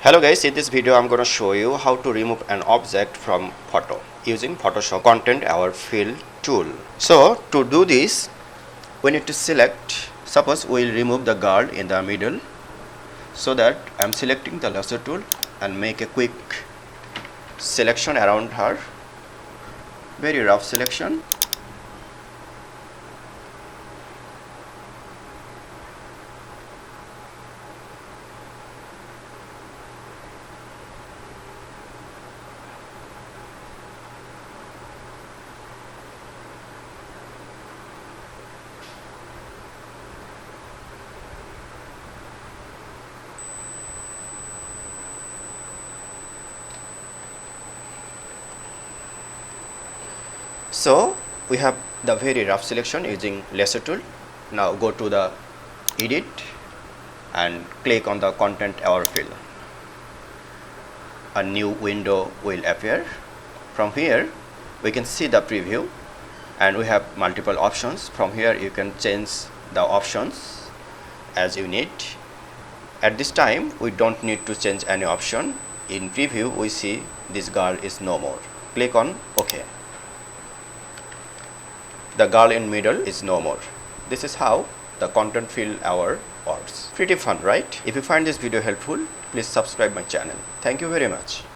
Hello guys, in this video I'm going to show you how to remove an object from photo using Photoshop content or fill tool. So to do this, we need to select, suppose we'll remove the girl in the middle. So that I'm selecting the lasso tool and make a quick selection around her, very rough selection. So we have the very rough selection using lasso tool. Now go to the edit and click on the content or fill. A new window will appear. From here we can see the preview and we have multiple options. From here you can change the options as you need. At this time we don't need to change any option. In preview we see this girl is no more. Click on OK. The girl in middle is no more. This is how the content fill hour works. Pretty fun, right? If you find this video helpful, please subscribe my channel. Thank you very much.